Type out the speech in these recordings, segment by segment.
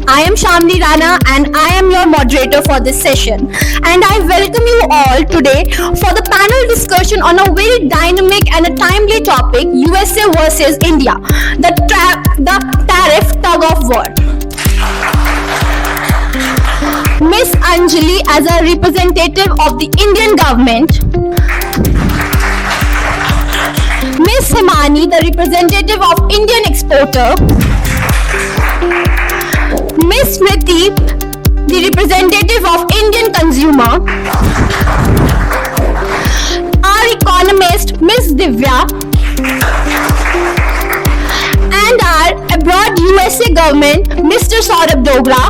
I am Shamli Rana and I am your moderator for this session. And I welcome you all today for the panel discussion on a very dynamic and a timely topic, USA versus India, the tariff tug of war. Miss Anjali as a representative of the Indian government, Miss Himani, the representative of Indian exporter, Miss Smriti, the representative of Indian consumer, our economist, Miss Divya, and our abroad USA government, Mr. Saurabh Dogra,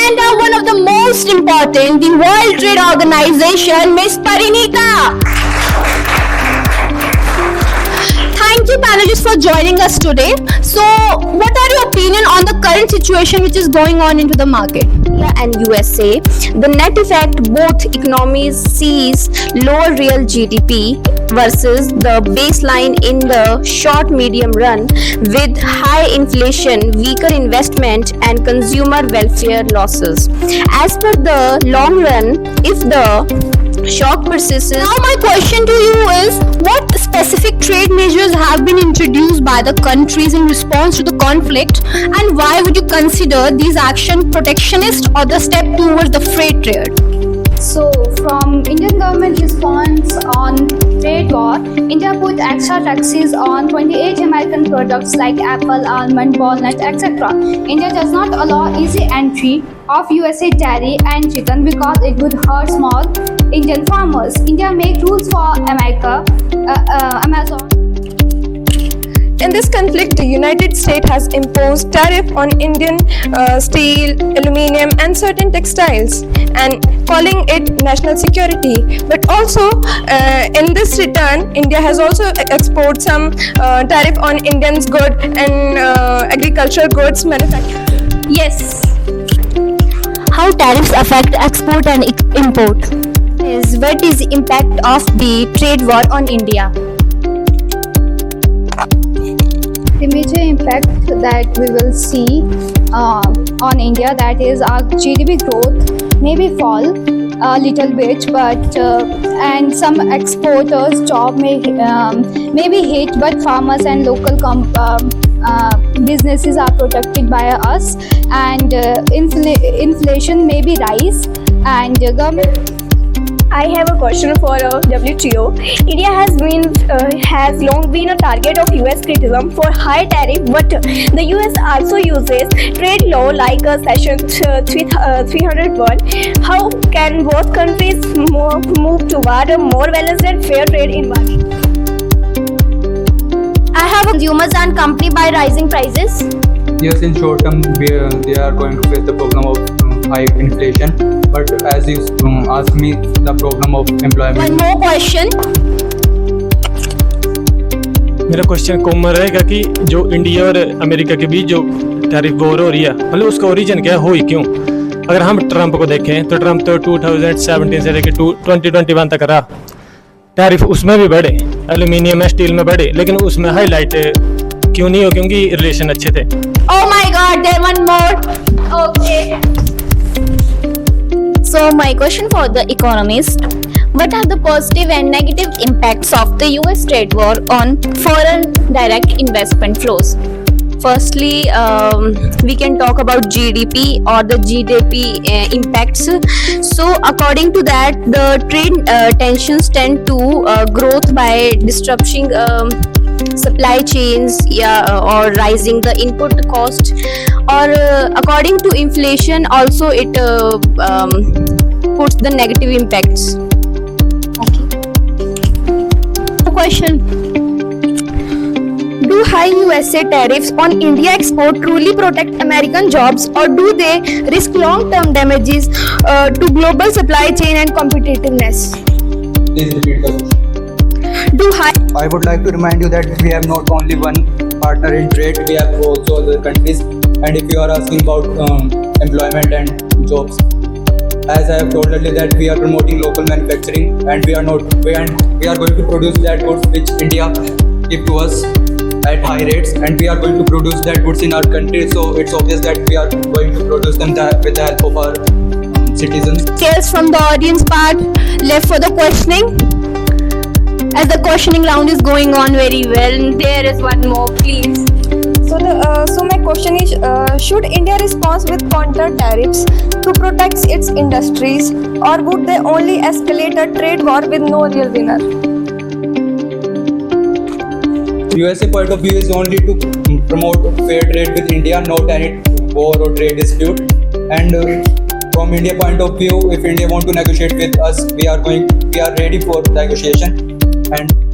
and one of the most important, the World Trade Organization, Miss Parinita. Thank you panelists for joining us today. So, what are your opinion on the current situation which is going on into the market? India and USA, the net effect both economies sees lower real GDP versus the baseline in the short medium run with high inflation, weaker investment and consumer welfare losses. As per the long run, if the shock persists. Now my question to you is, what specific trade measures have been introduced by the countries in response to the conflict, and why would you consider these actions protectionist or the step towards the free trade? So, from Indian government response on trade war, India put extra taxes on 28 American products like apple, almond, walnut, etc. India does not allow easy entry of USA dairy and chicken because it would hurt small Indian farmers. India make rules for Amazon. In this conflict, the United States has imposed tariff on Indian steel, aluminium and certain textiles and calling it national security. But also in this return, India has also exported some tariff on Indians good and agricultural goods manufactured. Yes. How tariffs affect export and import? What is the impact of the trade war on India? The major impact that we will see on India, that is our GDP growth maybe fall a little bit, but and some exporters job may be hit, but farmers and local businesses are protected by us, and inflation may be rise, and government. I have a question for WTO. India has long been a target of US criticism for high tariff, but the US also uses trade law like Section 301. How can both countries move toward a more balanced and fair trade environment? I have consumers and company by rising prices. Yes, in short term, they are going to face the problem of high inflation. But as you asked me, the problem of employment. One more question. मेरा question common रहेगा कि जो India और America के बीच जो tariff war हो रही है, मतलब उसका ओरिजिन क्या है, हुई क्यों? अगर हम ट्रंप को देखें तो ट्रंप तो 2017 से लेकर 2021 तक रहा, टैरिफ उसमें भी बढ़े, एल्यूमिनियम स्टील में बढ़े, लेकिन उसमें हाईलाइट क्यों नहीं हो? क्योंकि रिलेशन अच्छे थे. Oh my God, there one more. Okay. So my question for the economist, what are the positive and negative impacts of the US trade war on foreign direct investment flows? Firstly, we can talk about GDP or the GDP impacts. So according to that, the trade tensions tend to growth by disrupting supply chains, or rising the input cost, or according to inflation also it puts the negative impacts. Okay. Question. Do high USA tariffs on India export truly protect American jobs, or do they risk long-term damages to global supply chain and competitiveness? Please repeat the question. I would like to remind you that we have not only one partner in trade, we have also other countries. And if you are asking about employment and jobs, as I have told earlier that we are promoting local manufacturing, and we are going to produce that goods which India give to us. at high rates, and we are going to produce that goods in our country. So it's obvious that we are going to produce them with the help of our citizens. Details from the audience part left for the questioning. As the questioning round is going on very well, there is one more, please. So my question is, should India respond with counter tariffs to protect its industries, or would they only escalate a trade war with no real winner? USA point of view is only to promote fair trade with India, not any war or trade dispute. And from India point of view, if India want to negotiate with us, we are ready for negotiation. And